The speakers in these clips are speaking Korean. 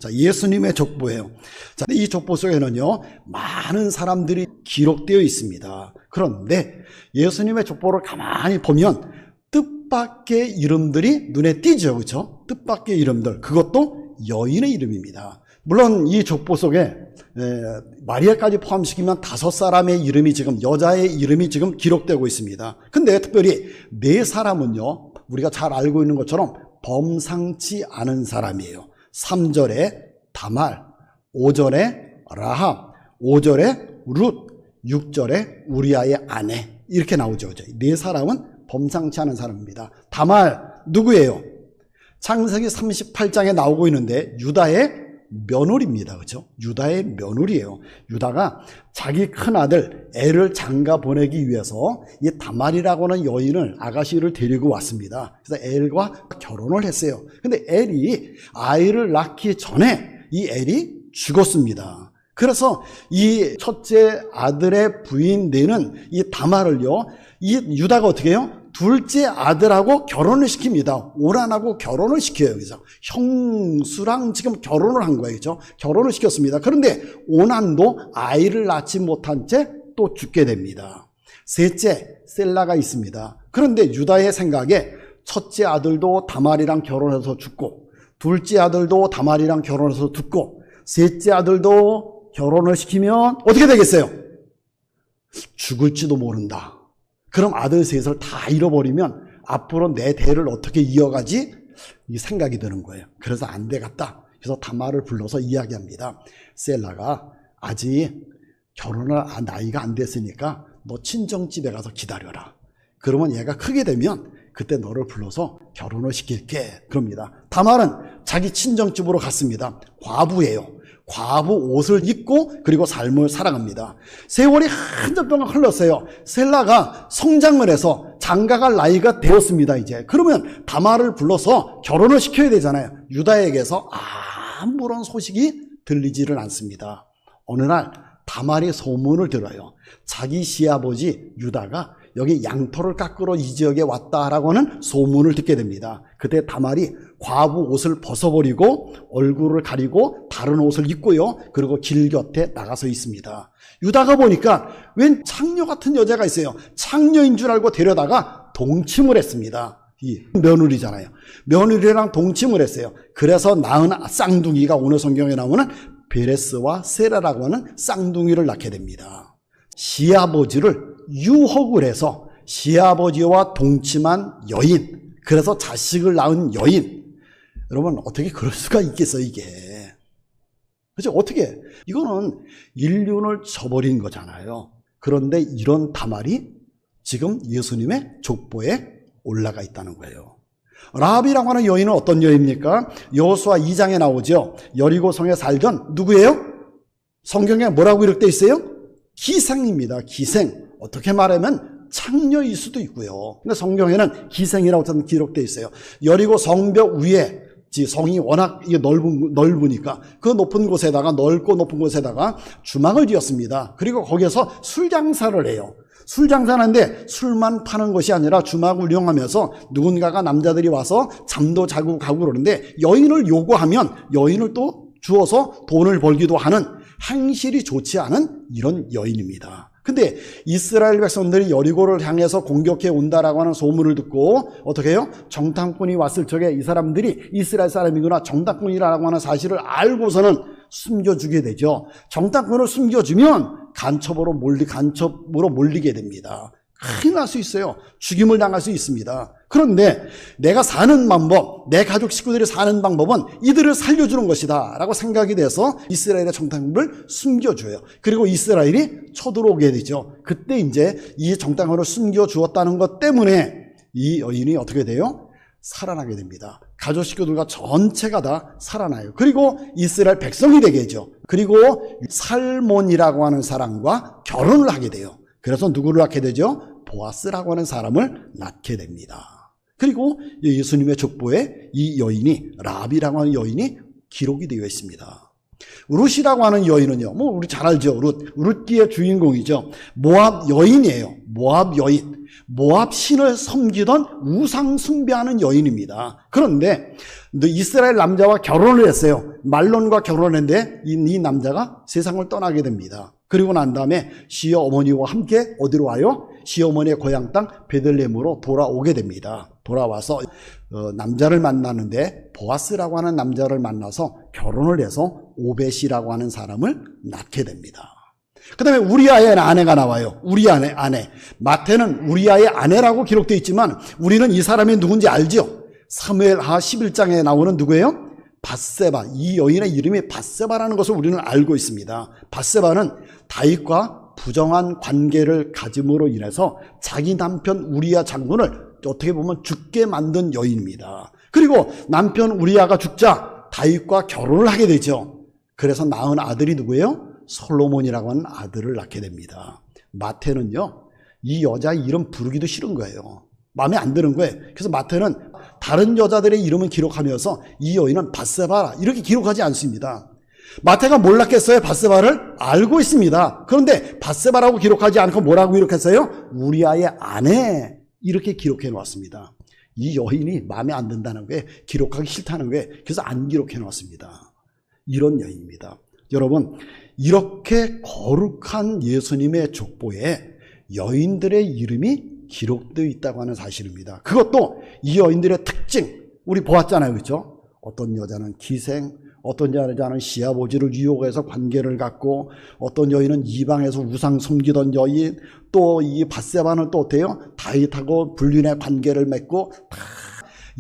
자, 예수님의 족보예요. 자, 이 족보 속에는요, 많은 사람들이 기록되어 있습니다. 그런데 예수님의 족보를 가만히 보면 뜻밖의 이름들이 눈에 띄죠. 그렇죠? 뜻밖의 이름들. 그것도 여인의 이름입니다. 물론 이 족보 속에 마리아까지 포함시키면 5사람의 이름이 지금, 여자의 이름이 지금 기록되고 있습니다. 근데 특별히 4사람은요, 우리가 잘 알고 있는 것처럼 범상치 않은 사람이에요. 3절에 다말, 5절에 라합, 5절에 룻, 6절에 우리아의 아내, 이렇게 나오죠. 4사람은 범상치 않은 사람입니다. 다말 누구예요? 창세기 38장에 나오고 있는데 유다의 며느리입니다. 그렇죠? 유다의 며느리예요. 유다가 자기 큰아들 엘을 장가 보내기 위해서 이 다말이라고 하는 여인을, 아가씨를 데리고 왔습니다. 그래서 엘과 결혼을 했어요. 근데 엘이 아이를 낳기 전에 이 엘이 죽었습니다. 그래서 이 첫째 아들의 부인 되는 이 다말을요, 이 유다가 어떻게 해요? 둘째 아들하고 결혼을 시킵니다. 오란하고 결혼을 시켜요. 그죠? 형수랑 지금 결혼을 한 거예요. 그죠? 결혼을 시켰습니다. 그런데 오난도 아이를 낳지 못한 채 또 죽게 됩니다. 셋째, 셀라가 있습니다. 그런데 유다의 생각에 첫째 아들도 다말이랑 결혼해서 죽고, 둘째 아들도 다말이랑 결혼해서 죽고, 셋째 아들도 결혼을 시키면 어떻게 되겠어요? 죽을지도 모른다. 그럼 아들 셋을 다 잃어버리면 앞으로 내 대를 어떻게 이어가지? 이 생각이 드는 거예요. 그래서 안 되겠다. 그래서 다말을 불러서 이야기합니다. 셀라가 아직 결혼을 나이가 안 됐으니까 너 친정집에 가서 기다려라. 그러면 얘가 크게 되면 그때 너를 불러서 결혼을 시킬게. 그럽니다. 다말은 자기 친정집으로 갔습니다. 과부예요. 과부 옷을 입고 그리고 삶을 살아갑니다. 세월이 한참 동안 흘렀어요. 셀라가 성장을 해서 장가갈 나이가 되었습니다. 이제 그러면 다말을 불러서 결혼을 시켜야 되잖아요. 유다에게서 아무런 소식이 들리지를 않습니다. 어느 날 다말이 소문을 들어요. 자기 시아버지 유다가 여기 양털을 깎으러 이 지역에 왔다라고 하는 소문을 듣게 됩니다. 그때 다말이 과부 옷을 벗어버리고 얼굴을 가리고 다른 옷을 입고요. 그리고 길 곁에 나가서 있습니다. 유다가 보니까 웬 창녀 같은 여자가 있어요. 창녀인 줄 알고 데려다가 동침을 했습니다. 이 며느리잖아요. 며느리랑 동침을 했어요. 그래서 낳은 쌍둥이가 오늘 성경에 나오는 베레스와 세라라고 하는 쌍둥이를 낳게 됩니다. 시아버지를 유혹을 해서 시아버지와 동침한 여인, 그래서 자식을 낳은 여인. 여러분 어떻게 그럴 수가 있겠어요 이게. 그렇죠? 어떻게. 이거는 인륜을 저버린 거잖아요. 그런데 이런 다말이 지금 예수님의 족보에 올라가 있다는 거예요. 라합이라고 하는 여인은 어떤 여인입니까? 여호수아 2장에 나오죠. 여리고성에 살던 누구예요? 성경에 뭐라고 기록되어 있어요? 기생입니다. 기생. 어떻게 말하면 창녀일 수도 있고요. 근데 성경에는 기생이라고 저는 기록되어 있어요. 여리고 성벽 위에, 성이 워낙 넓으니까 그 높은 곳에다가, 넓고 높은 곳에다가 주막을 지었습니다. 그리고 거기에서 술 장사를 해요. 술 장사하는데 술만 파는 것이 아니라 주막을 이용하면서 누군가가, 남자들이 와서 잠도 자고 가고 그러는데 여인을 요구하면 여인을 또 주어서 돈을 벌기도 하는 행실이 좋지 않은 이런 여인입니다. 근데 이스라엘 백성들이 여리고를 향해서 공격해 온다라고 하는 소문을 듣고 어떻게 해요? 정탐꾼이 왔을 적에 이 사람들이 이스라엘 사람이구나, 정탐꾼이라고 하는 사실을 알고서는 숨겨주게 되죠. 정탐꾼을 숨겨주면 간첩으로 몰리게 됩니다. 큰일 날 수 있어요. 죽임을 당할 수 있습니다. 그런데 내가 사는 방법, 내 가족 식구들이 사는 방법은 이들을 살려주는 것이다 라고 생각이 돼서 이스라엘의 정탐꾼을 숨겨줘요. 그리고 이스라엘이 쳐들어오게 되죠. 그때 이제 이 정탐꾼을 숨겨주었다는 것 때문에 이 여인이 어떻게 돼요? 살아나게 됩니다. 가족 식구들과 전체가 다 살아나요. 그리고 이스라엘 백성이 되게 되죠. 그리고 살몬이라고 하는 사람과 결혼을 하게 돼요. 그래서 누구를 낳게 되죠? 보아스라고 하는 사람을 낳게 됩니다. 그리고 예수님의 족보에 이 여인이, 라합이라고 하는 여인이 기록이 되어 있습니다. 룻이라고 하는 여인은요, 우리 잘 알죠. 룻기의 주인공이죠. 모압 여인이에요. 모압 여인. 모압 신을 섬기던 우상 숭배하는 여인입니다. 그런데 이스라엘 남자와 결혼을 했어요. 말론과 결혼했는데 이 남자가 세상을 떠나게 됩니다. 그리고 난 다음에 시어머니와 함께 어디로 와요? 시어머니의 고향 땅 베들레헴으로 돌아오게 됩니다. 돌아와서 남자를 만나는데 보아스라고 하는 남자를 만나서 결혼을 해서 오벳이라고 하는 사람을 낳게 됩니다. 그 다음에 우리아의 아내가 나와요. 우리아의 아내. 마태는 우리아의 아내라고 기록되어 있지만 우리는 이 사람이 누군지 알죠? 사무엘하 11장에 나오는 누구예요? 밧세바. 이 여인의 이름이 밧세바라는 것을 우리는 알고 있습니다. 밧세바는 다윗과 부정한 관계를 가짐으로 인해서 자기 남편 우리아 장군을 어떻게 보면 죽게 만든 여인입니다. 그리고 남편 우리아가 죽자 다윗과 결혼을 하게 되죠. 그래서 낳은 아들이 누구예요? 솔로몬이라고 하는 아들을 낳게 됩니다. 마태는요, 이 여자 이름 부르기도 싫은 거예요. 마음에 안 드는 거예요. 그래서 마태는 다른 여자들의 이름은 기록하면서 이 여인은 밧세바라 이렇게 기록하지 않습니다. 마태가 몰랐겠어요? 밧세바를 알고 있습니다. 그런데 밧세바라고 기록하지 않고 뭐라고 기록했어요? 우리아의 아내 이렇게 기록해 놓았습니다. 이 여인이 마음에 안 든다는 거예요. 기록하기 싫다는 거예요. 그래서 안 기록해 놓았습니다. 이런 여인입니다. 여러분, 이렇게 거룩한 예수님의 족보에 여인들의 이름이 기록되어 있다고 하는 사실입니다. 그것도 이 여인들의 특징 우리 보았잖아요. 그렇죠? 어떤 여자는 기생, 어떤 여자는 시아버지를 유혹해서 관계를 갖고, 어떤 여인은 이방에서 우상 섬기던 여인, 또 이 밧세바는 또 어때요? 다윗하고 불륜의 관계를 맺고 다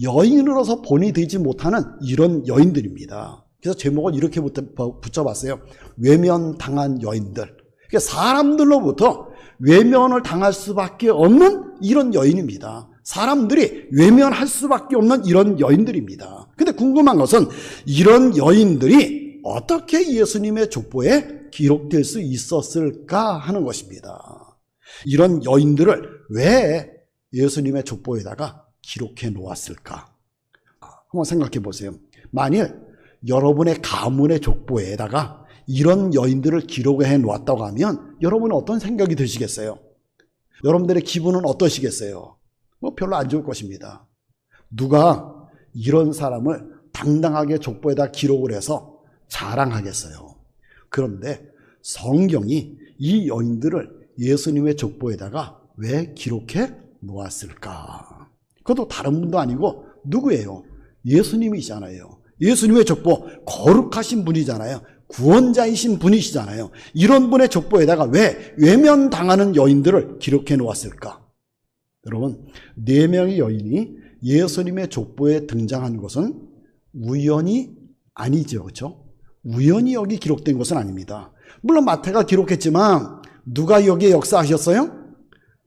여인으로서 본이 되지 못하는 이런 여인들입니다. 그래서 제목을 이렇게 붙여봤어요. 외면당한 여인들. 그러니까 사람들로부터 외면을 당할 수밖에 없는 이런 여인입니다. 사람들이 외면할 수밖에 없는 이런 여인들입니다. 근데 궁금한 것은 이런 여인들이 어떻게 예수님의 족보에 기록될 수 있었을까 하는 것입니다. 이런 여인들을 왜 예수님의 족보에다가 기록해 놓았을까? 한번 생각해 보세요. 만일 여러분의 가문의 족보에다가 이런 여인들을 기록해 놓았다고 하면 여러분은 어떤 생각이 드시겠어요? 여러분들의 기분은 어떠시겠어요? 별로 안 좋을 것입니다. 누가 이런 사람을 당당하게 족보에다 기록을 해서 자랑하겠어요? 그런데 성경이 이 여인들을 예수님의 족보에다가 왜 기록해 놓았을까? 그것도 다른 분도 아니고 누구예요? 예수님이잖아요. 예수님의 족보, 거룩하신 분이잖아요. 구원자이신 분이시잖아요. 이런 분의 족보에다가 왜 외면당하는 여인들을 기록해 놓았을까? 여러분, 4명의 여인이 예수님의 족보에 등장한 것은 우연이 아니죠. 그렇죠? 우연히 여기 기록된 것은 아닙니다. 물론 마태가 기록했지만 누가 여기에 역사하셨어요?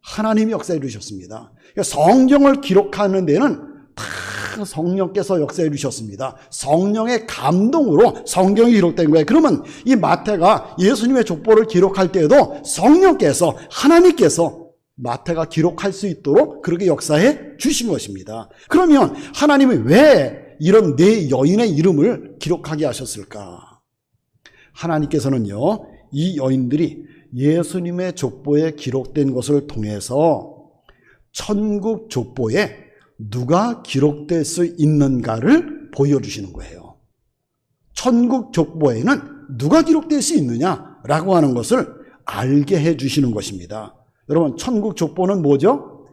하나님이 역사해 주셨습니다. 그러니까 성경을 기록하는 데는 다 성령께서 역사해 주셨습니다. 성령의 감동으로 성경이 기록된 거예요. 그러면 이 마태가 예수님의 족보를 기록할 때에도 성령께서, 하나님께서 마태가 기록할 수 있도록 그렇게 역사해 주신 것입니다. 그러면 하나님이 왜 이런 4 여인의 이름을 기록하게 하셨을까? 하나님께서는요, 이 여인들이 예수님의 족보에 기록된 것을 통해서 천국 족보에 누가 기록될 수 있는가를 보여주시는 거예요. 천국 족보에는 누가 기록될 수 있느냐라고 하는 것을 알게 해주시는 것입니다. 여러분, 천국 족보는 뭐죠?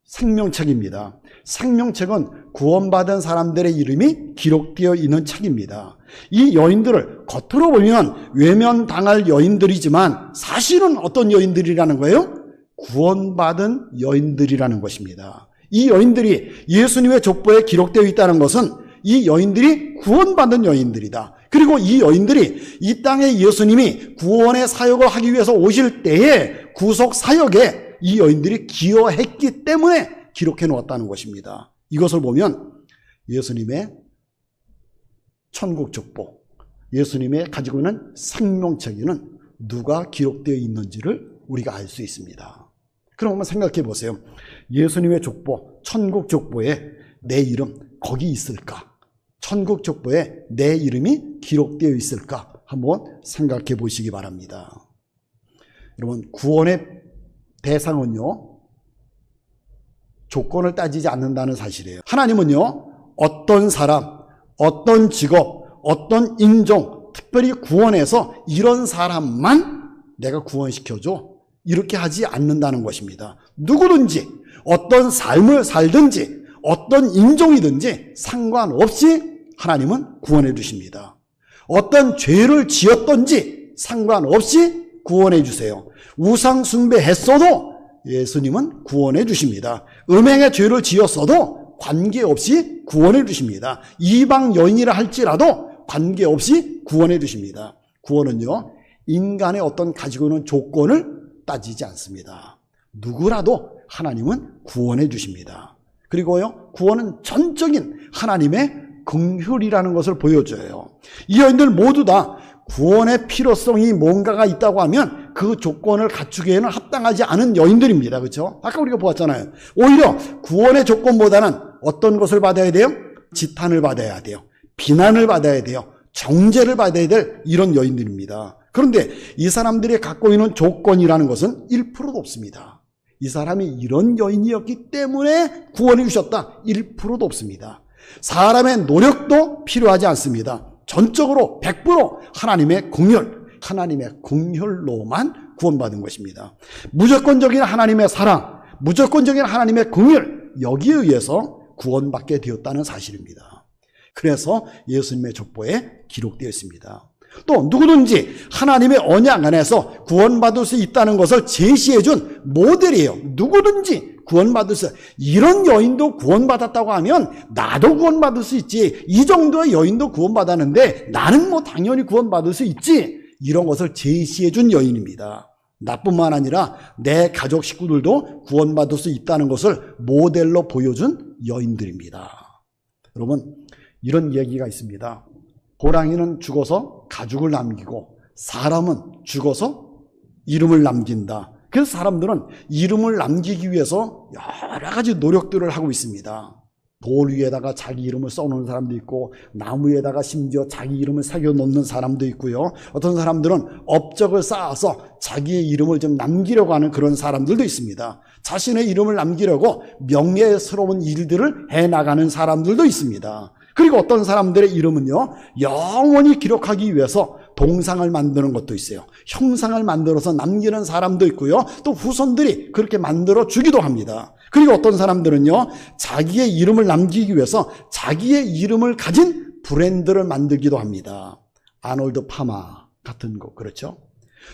생명책입니다. 생명책은 구원받은 사람들의 이름이 기록되어 있는 책입니다. 이 여인들을 겉으로 보면 외면당할 여인들이지만 사실은 어떤 여인들이라는 거예요? 구원받은 여인들이라는 것입니다. 이 여인들이 예수님의 족보에 기록되어 있다는 것은 이 여인들이 구원받은 여인들이다. 그리고 이 여인들이 이 땅에 예수님이 구원의 사역을 하기 위해서 오실 때에 구속 사역에 이 여인들이 기여했기 때문에 기록해 놓았다는 것입니다. 이것을 보면 예수님의 천국 족보, 예수님의 가지고 있는 생명책에는 누가 기록되어 있는지를 우리가 알 수 있습니다. 그럼 한번 생각해 보세요. 예수님의 족보, 천국 족보에 내 이름 거기 있을까? 천국 족보에 내 이름이 기록되어 있을까? 한번 생각해 보시기 바랍니다. 여러분, 구원의 대상은요, 조건을 따지지 않는다는 사실이에요. 하나님은요, 어떤 사람, 어떤 직업, 어떤 인종, 특별히 구원해서 이런 사람만 내가 구원시켜줘, 이렇게 하지 않는다는 것입니다. 누구든지 어떤 삶을 살든지 어떤 인종이든지 상관없이 하나님은 구원해 주십니다. 어떤 죄를 지었든지 상관없이 구원해 주세요. 우상 숭배했어도 예수님은 구원해 주십니다. 음행의 죄를 지었어도 관계없이 구원해 주십니다. 이방 여인이라 할지라도 관계없이 구원해 주십니다. 구원은요, 인간의 어떤 가지고 있는 조건을 따지지 않습니다. 누구라도 하나님은 구원해 주십니다. 그리고요, 구원은 전적인 하나님의 긍휼이라는 것을 보여줘요. 이 여인들 모두 다 구원의 필요성이 뭔가가 있다고 하면 그 조건을 갖추기에는 합당하지 않은 여인들입니다. 그렇죠? 아까 우리가 보았잖아요. 오히려 구원의 조건보다는 어떤 것을 받아야 돼요? 지탄을 받아야 돼요. 비난을 받아야 돼요. 정죄를 받아야 될 이런 여인들입니다. 그런데 이 사람들이 갖고 있는 조건이라는 것은 1%도 없습니다. 이 사람이 이런 여인이었기 때문에 구원해 주셨다, 1%도 없습니다. 사람의 노력도 필요하지 않습니다. 전적으로 100% 하나님의 긍휼, 하나님의 긍휼로만 구원받은 것입니다. 무조건적인 하나님의 사랑, 무조건적인 하나님의 긍휼, 여기에 의해서 구원받게 되었다는 사실입니다. 그래서 예수님의 족보에 기록되어 있습니다. 또 누구든지 하나님의 언약 안에서 구원받을 수 있다는 것을 제시해준 모델이에요. 누구든지 구원받을 수, 이런 여인도 구원받았다고 하면 나도 구원받을 수 있지, 이 정도의 여인도 구원받았는데 나는 뭐 당연히 구원받을 수 있지, 이런 것을 제시해준 여인입니다. 나뿐만 아니라 내 가족 식구들도 구원받을 수 있다는 것을 모델로 보여준 여인들입니다. 여러분, 이런 얘기가 있습니다. 호랑이는 죽어서 가죽을 남기고 사람은 죽어서 이름을 남긴다. 그래서 사람들은 이름을 남기기 위해서 여러 가지 노력들을 하고 있습니다. 돌 위에다가 자기 이름을 써놓는 사람도 있고, 나무에다가 심지어 자기 이름을 새겨놓는 사람도 있고요. 어떤 사람들은 업적을 쌓아서 자기의 이름을 좀 남기려고 하는 그런 사람들도 있습니다. 자신의 이름을 남기려고 명예스러운 일들을 해나가는 사람들도 있습니다. 그리고 어떤 사람들의 이름은요, 영원히 기록하기 위해서 동상을 만드는 것도 있어요. 형상을 만들어서 남기는 사람도 있고요. 또 후손들이 그렇게 만들어 주기도 합니다. 그리고 어떤 사람들은요, 자기의 이름을 남기기 위해서 자기의 이름을 가진 브랜드를 만들기도 합니다. 아놀드 파마 같은 거, 그렇죠?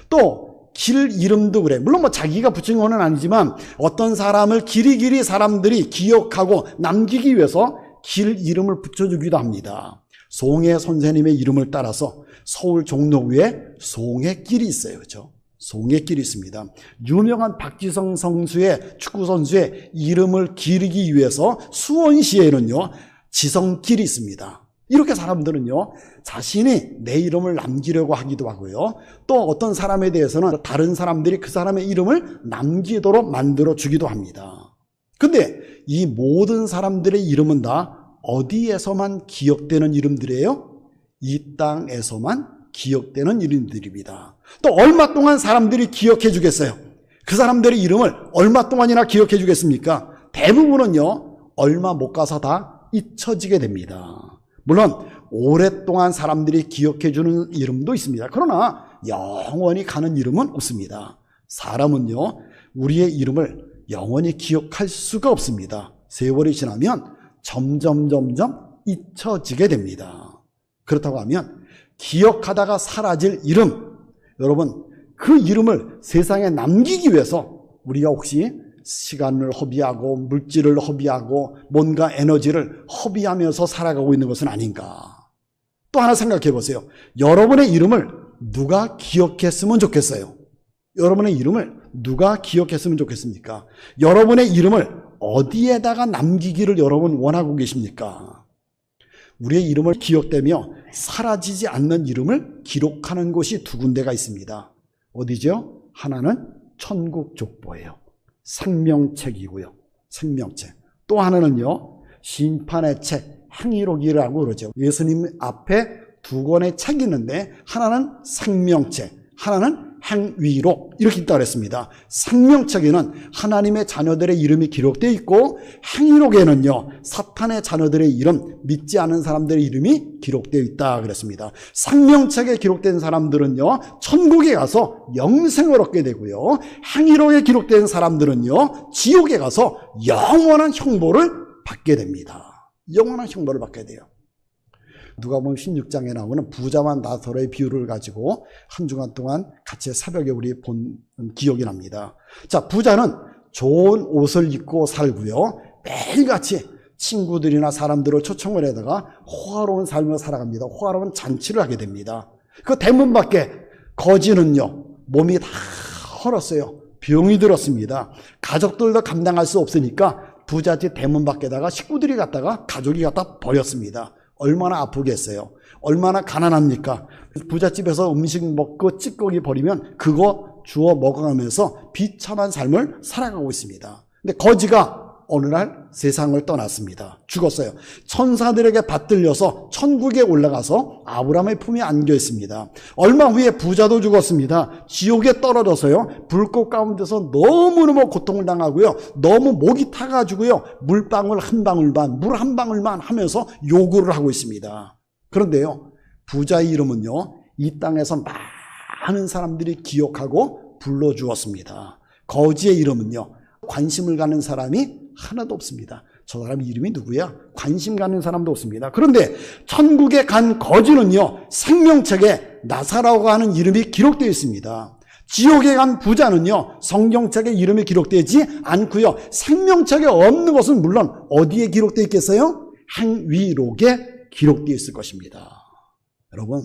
또 길 이름도 그래. 물론 뭐 자기가 붙인 건 아니지만 어떤 사람을 길이길이 사람들이 기억하고 남기기 위해서 길 이름을 붙여주기도 합니다. 송해 선생님의 이름을 따라서 서울 종로구에 송해길이 있어요. 그렇죠? 송해길이 있습니다. 유명한 박지성 선수의 축구 선수의 이름을 기리기 위해서 수원시에는요, 지성길이 있습니다. 이렇게 사람들은요, 자신이 내 이름을 남기려고 하기도 하고요. 또 어떤 사람에 대해서는 다른 사람들이 그 사람의 이름을 남기도록 만들어 주기도 합니다. 근데 이 모든 사람들의 이름은 다 어디에서만 기억되는 이름들이에요? 이 땅에서만 기억되는 이름들입니다. 또 얼마 동안 사람들이 기억해 주겠어요? 그 사람들의 이름을 얼마 동안이나 기억해 주겠습니까? 대부분은요, 얼마 못 가서 다 잊혀지게 됩니다. 물론 오랫동안 사람들이 기억해 주는 이름도 있습니다. 그러나 영원히 가는 이름은 없습니다. 사람은요, 우리의 이름을 영원히 기억할 수가 없습니다. 세월이 지나면 점점 잊혀지게 됩니다. 그렇다고 하면 기억하다가 사라질 이름, 여러분, 그 이름을 세상에 남기기 위해서 우리가 혹시 시간을 허비하고 물질을 허비하고 뭔가 에너지를 허비하면서 살아가고 있는 것은 아닌가? 또 하나 생각해 보세요. 여러분의 이름을 누가 기억했으면 좋겠어요? 여러분의 이름을 누가 기억했으면 좋겠습니까? 여러분의 이름을 어디에다가 남기기를 여러분 원하고 계십니까? 우리의 이름을 기억되며 사라지지 않는 이름을 기록하는 곳이 두 군데가 있습니다. 어디죠? 하나는 천국족보예요. 생명책이고요. 생명책. 또 하나는요, 심판의 책, 행위록이라고 그러죠. 예수님 앞에 두 권의 책이 있는데 하나는 생명책, 하나는 행위록 이렇게 있다고 그랬습니다. 생명책에는 하나님의 자녀들의 이름이 기록되어 있고 행위록에는요 사탄의 자녀들의 이름, 믿지 않은 사람들의 이름이 기록되어 있다 그랬습니다. 생명책에 기록된 사람들은요 천국에 가서 영생을 얻게 되고요, 행위록에 기록된 사람들은요 지옥에 가서 영원한 형벌을 받게 됩니다. 영원한 형벌을 받게 돼요. 누가복음 16장에 나오는 부자와 나사로의 비유를 가지고 한 주간 동안 같이 새벽에 우리 본 기억이 납니다. 자, 부자는 좋은 옷을 입고 살고요, 매일같이 친구들이나 사람들을 초청을 해다가 호화로운 삶을 살아갑니다. 호화로운 잔치를 하게 됩니다. 그 대문 밖에 거지는요 몸이 다 헐었어요. 병이 들었습니다. 가족들도 감당할 수 없으니까 부잣집 대문 밖에다가 식구들이 갔다가 가족이 갖다 버렸습니다. 얼마나 아프겠어요. 얼마나 가난합니까? 부잣집에서 음식 먹고 찌꺼기 버리면 그거 주워 먹어가면서 비참한 삶을 살아가고 있습니다. 근데 거지가 어느 날 세상을 떠났습니다. 죽었어요. 천사들에게 받들려서 천국에 올라가서 아브라함의 품에 안겨 있습니다. 얼마 후에 부자도 죽었습니다. 지옥에 떨어져서요 불꽃 가운데서 너무너무 고통을 당하고요, 너무 목이 타가지고요 물방울 한 방울만, 물 한 방울만 하면서 요구를 하고 있습니다. 그런데요 부자의 이름은요 이 땅에서 많은 사람들이 기억하고 불러주었습니다. 거지의 이름은요 관심을 가는 사람이 하나도 없습니다. 저 사람 이름이 누구야? 관심 가는 사람도 없습니다. 그런데 천국에 간 거지는요 생명책에 나사로가 하는 이름이 기록되어 있습니다. 지옥에 간 부자는요 성경책에 이름이 기록되지 않고요, 생명책에 없는 것은 물론 어디에 기록되어 있겠어요? 행위록에 기록되어 있을 것입니다. 여러분,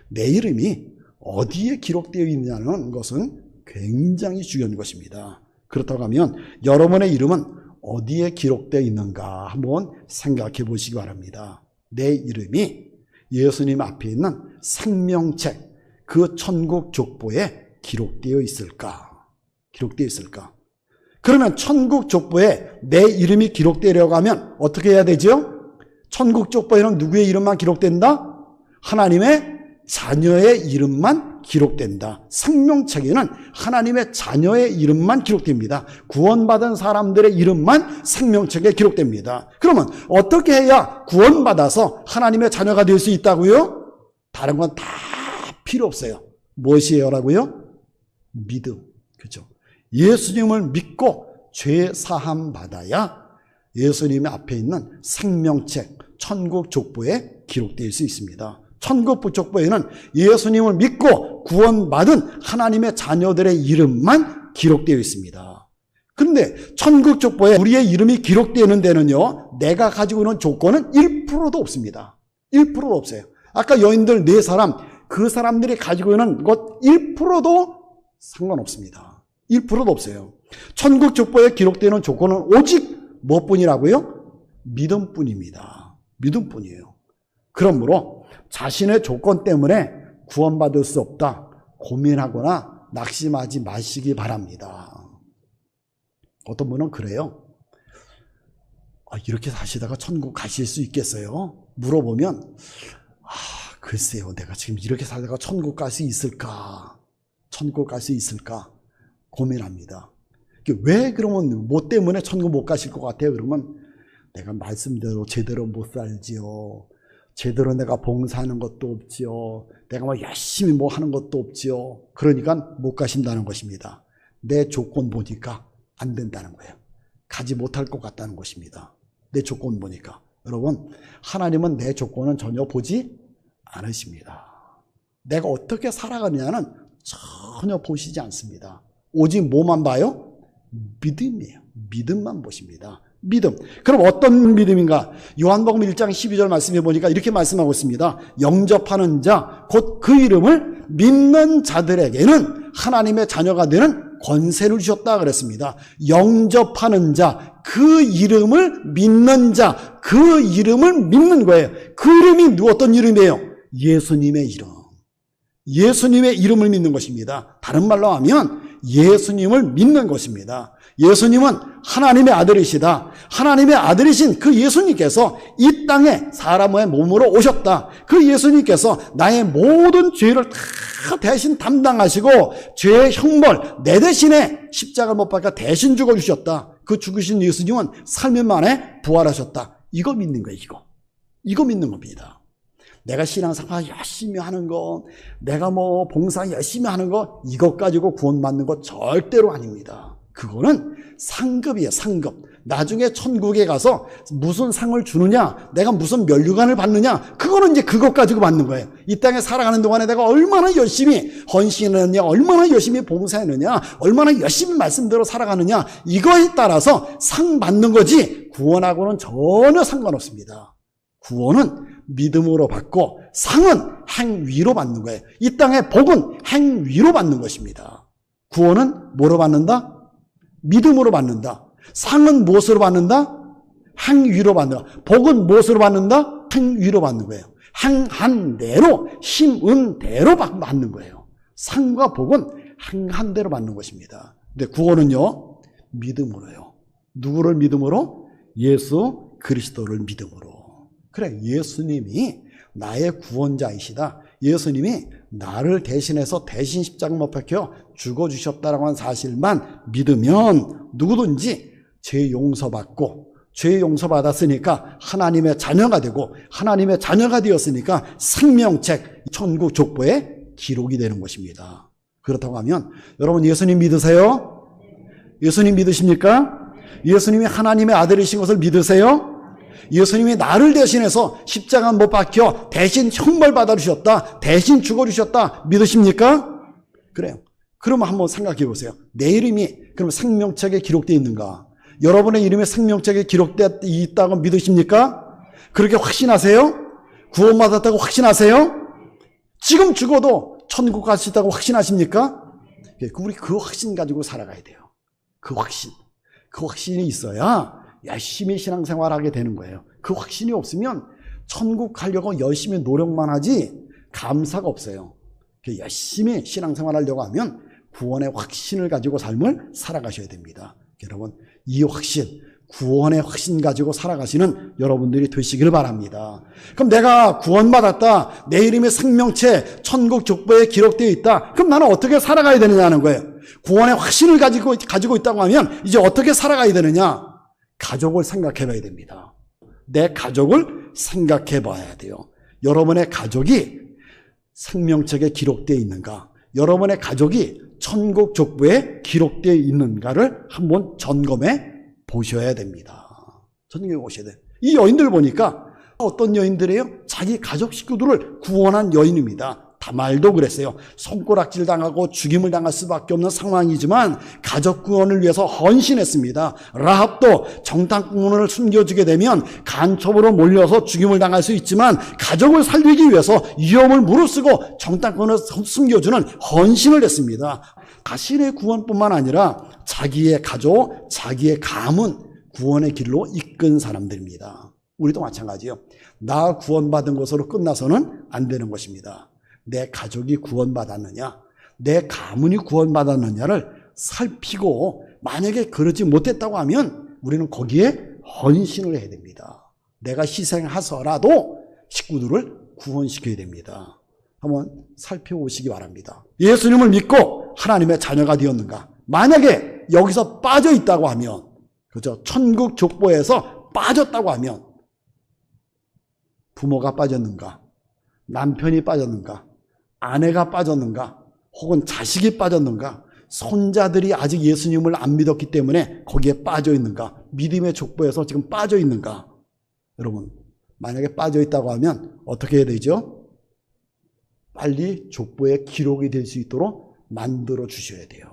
내 이름이 어디에 기록되어 있냐는 것은 굉장히 중요한 것입니다. 그렇다고 하면 여러분의 이름은 어디에 기록되어 있는가 한번 생각해 보시기 바랍니다. 내 이름이 예수님 앞에 있는 생명책, 그 천국 족보에 기록되어 있을까? 기록되어 있을까? 그러면 천국 족보에 내 이름이 기록되려고 하면 어떻게 해야 되죠? 천국 족보에는 누구의 이름만 기록된다? 하나님의 자녀의 이름만 기록된다. 생명책에는 하나님의 자녀의 이름만 기록됩니다. 구원받은 사람들의 이름만 생명책에 기록됩니다. 그러면 어떻게 해야 구원받아서 하나님의 자녀가 될 수 있다고요? 다른 건 다 필요 없어요. 무엇이에요라고요? 믿음. 그죠? 예수님을 믿고 죄 사함 받아야 예수님의 앞에 있는 생명책, 천국 족보에 기록될 수 있습니다. 천국 족보에는 예수님을 믿고 구원받은 하나님의 자녀들의 이름만 기록되어 있습니다. 그런데 천국 족보에 우리의 이름이 기록되는 데는요 내가 가지고 있는 조건은 1%도 없습니다. 1%도 없어요. 아까 여인들 4사람, 그 사람들이 가지고 있는 것 1%도 상관없습니다. 1%도 없어요. 천국 족보에 기록되는 조건은 오직 무엇뿐이라고요? 믿음뿐입니다. 믿음뿐이에요. 그러므로 자신의 조건 때문에 구원받을 수 없다 고민하거나 낙심하지 마시기 바랍니다. 어떤 분은 그래요. 이렇게 사시다가 천국 가실 수 있겠어요? 물어보면 글쎄요, 내가 지금 이렇게 살다가 천국 갈 수 있을까? 천국 갈 수 있을까? 고민합니다. 왜 그러면 뭐 때문에 천국 못 가실 것 같아요? 그러면 내가 말씀대로 제대로 못 살지요. 제대로 내가 봉사하는 것도 없지요. 내가 뭐 열심히 뭐 하는 것도 없지요. 그러니까 못 가신다는 것입니다. 내 조건 보니까 안 된다는 거예요. 가지 못할 것 같다는 것입니다. 내 조건 보니까. 여러분, 하나님은 내 조건은 전혀 보지 않으십니다. 내가 어떻게 살아가느냐는 전혀 보시지 않습니다. 오직 뭐만 봐요? 믿음이에요. 믿음만 보십니다. 믿음. 그럼 어떤 믿음인가? 요한복음 1장 12절 말씀해 보니까 이렇게 말씀하고 있습니다. 영접하는 자, 곧 그 이름을 믿는 자들에게는 하나님의 자녀가 되는 권세를 주셨다 그랬습니다. 영접하는 자, 그 이름을 믿는 자, 그 이름을 믿는 거예요. 그 이름이 어떤 이름이에요? 예수님의 이름. 예수님의 이름을 믿는 것입니다. 다른 말로 하면 예수님을 믿는 것입니다. 예수님은 하나님의 아들이시다. 하나님의 아들이신 그 예수님께서 이 땅에 사람의 몸으로 오셨다. 그 예수님께서 나의 모든 죄를 다 대신 담당하시고 죄의 형벌 내 대신에 십자가 못 박아 대신 죽어주셨다. 그 죽으신 예수님은 3일 만에 부활하셨다. 이거 믿는 거예요. 이거 믿는 겁니다. 내가 신앙생활 열심히 하는 거, 내가 뭐 봉사 열심히 하는 거, 이것 가지고 구원받는 거 절대로 아닙니다. 그거는 상급이에요. 상급. 나중에 천국에 가서 무슨 상을 주느냐, 내가 무슨 면류관을 받느냐, 그거는 이제 그것 가지고 받는 거예요. 이 땅에 살아가는 동안에 내가 얼마나 열심히 헌신했느냐, 얼마나 열심히 봉사했느냐, 얼마나 열심히 말씀대로 살아가느냐, 이거에 따라서 상 받는 거지 구원하고는 전혀 상관없습니다. 구원은 믿음으로 받고 상은 행위로 받는 거예요. 이 땅의 복은 행위로 받는 것입니다. 구원은 뭐로 받는다? 믿음으로 받는다. 상은 무엇으로 받는다? 행위로 받는다. 복은 무엇으로 받는다? 행위로 받는 거예요. 행한 대로, 힘은 대로 받는 거예요. 상과 복은 행한 대로 받는 것입니다. 근데 구원은요, 믿음으로요. 누구를 믿음으로? 예수 그리스도를 믿음으로. 그래, 예수님이 나의 구원자이시다. 예수님이 나를 대신해서 대신 십자가 못 박혀 죽어주셨다라고 하는 사실만 믿으면 누구든지 죄 용서받고, 죄 용서받았으니까 하나님의 자녀가 되고, 하나님의 자녀가 되었으니까 생명책 천국 족보에 기록이 되는 것입니다. 그렇다고 하면 여러분 예수님 믿으세요? 예수님 믿으십니까? 예수님이 하나님의 아들이신 것을 믿으세요? 예수님이 나를 대신해서 십자가 못 박혀 대신 형벌 받아주셨다, 대신 죽어주셨다 믿으십니까? 그래요. 그러면 한번 생각해 보세요. 내 이름이 그럼 생명책에 기록되어 있는가? 여러분의 이름이 생명책에 기록되어 있다고 믿으십니까? 그렇게 확신하세요? 구원받았다고 확신하세요? 지금 죽어도 천국 갈 수 있다고 확신하십니까? 우리 그 확신 가지고 살아가야 돼요. 그 확신이 있어야 열심히 신앙생활하게 되는 거예요. 그 확신이 없으면 천국 가려고 열심히 노력만 하지 감사가 없어요. 열심히 신앙생활하려고 하면 구원의 확신을 가지고 삶을 살아가셔야 됩니다. 여러분, 이 확신, 구원의 확신 가지고 살아가시는 여러분들이 되시길 바랍니다. 그럼 내가 구원받았다, 내 이름이 생명체 천국 족보에 기록되어 있다, 그럼 나는 어떻게 살아가야 되느냐는 거예요. 구원의 확신을 가지고 있다고 하면 이제 어떻게 살아가야 되느냐? 가족을 생각해 봐야 됩니다. 내 가족을 생각해 봐야 돼요. 여러분의 가족이 생명책에 기록되어 있는가? 여러분의 가족이 천국 족보에 기록되어 있는가를 한번 점검해 보셔야 됩니다. 점검해 보셔야 돼요. 이 여인들 보니까 어떤 여인들이에요? 자기 가족 식구들을 구원한 여인입니다. 다말도 그랬어요. 손가락질 당하고 죽임을 당할 수밖에 없는 상황이지만 가족 구원을 위해서 헌신했습니다. 라합도 정탐꾼을 숨겨주게 되면 간첩으로 몰려서 죽임을 당할 수 있지만 가족을 살리기 위해서 위험을 무릅쓰고 정탐꾼을 숨겨주는 헌신을 했습니다. 자신의 구원뿐만 아니라 자기의 가족, 자기의 가문 구원의 길로 이끈 사람들입니다. 우리도 마찬가지예요. 나 구원받은 것으로 끝나서는 안 되는 것입니다. 내 가족이 구원받았느냐, 내 가문이 구원받았느냐를 살피고 만약에 그러지 못했다고 하면 우리는 거기에 헌신을 해야 됩니다. 내가 희생하서라도 식구들을 구원시켜야 됩니다. 한번 살펴보시기 바랍니다. 예수님을 믿고 하나님의 자녀가 되었는가? 만약에 여기서 빠져 있다고 하면, 그죠? 천국 족보에서 빠졌다고 하면 부모가 빠졌는가? 남편이 빠졌는가? 아내가 빠졌는가? 혹은 자식이 빠졌는가? 손자들이 아직 예수님을 안 믿었기 때문에 거기에 빠져 있는가? 믿음의 족보에서 지금 빠져 있는가? 여러분, 만약에 빠져 있다고 하면 어떻게 해야 되죠? 빨리 족보에 기록이 될 수 있도록 만들어 주셔야 돼요.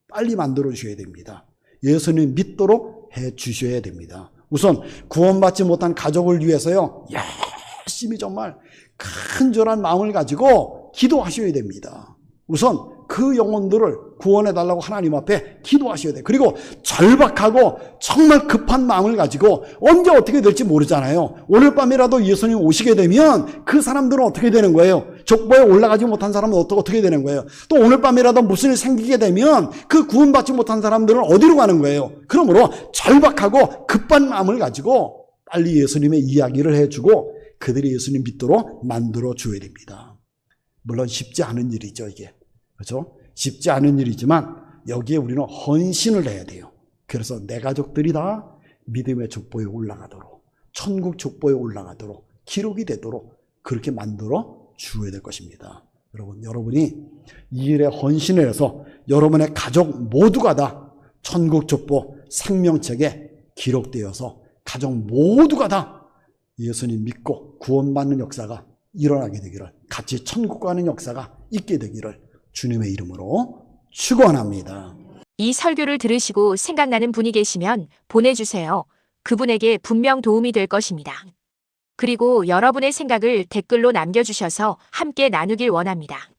빨리 만들어 주셔야 됩니다. 예수님 믿도록 해 주셔야 됩니다. 우선 구원받지 못한 가족을 위해서요, 열심히 정말 간절한 마음을 가지고 기도하셔야 됩니다. 우선 그 영혼들을 구원해달라고 하나님 앞에 기도하셔야 돼요. 그리고 절박하고 정말 급한 마음을 가지고 언제 어떻게 될지 모르잖아요. 오늘 밤이라도 예수님 오시게 되면 그 사람들은 어떻게 되는 거예요? 족보에 올라가지 못한 사람은 어떻게 되는 거예요? 또 오늘 밤이라도 무슨 일이 생기게 되면 그 구원받지 못한 사람들은 어디로 가는 거예요? 그러므로 절박하고 급한 마음을 가지고 빨리 예수님의 이야기를 해주고 그들이 예수님 믿도록 만들어 줘야 됩니다. 물론 쉽지 않은 일이죠, 이게. 그렇죠? 쉽지 않은 일이지만 여기에 우리는 헌신을 해야 돼요. 그래서 내 가족들이 다 믿음의 족보에 올라가도록, 천국 족보에 올라가도록, 기록이 되도록 그렇게 만들어 주어야 될 것입니다. 여러분이 이 일에 헌신을 해서 여러분의 가족 모두가 다 천국 족보 생명책에 기록되어서 가족 모두가 다 예수님 믿고 구원받는 역사가 일어나게 되기를, 같이 천국 가는 역사가 있게 되기를 주님의 이름으로 축원합니다. 이 설교를 들으시고 생각나는 분이 계시면 보내주세요. 그분에게 분명 도움이 될 것입니다. 그리고 여러분의 생각을 댓글로 남겨주셔서 함께 나누길 원합니다.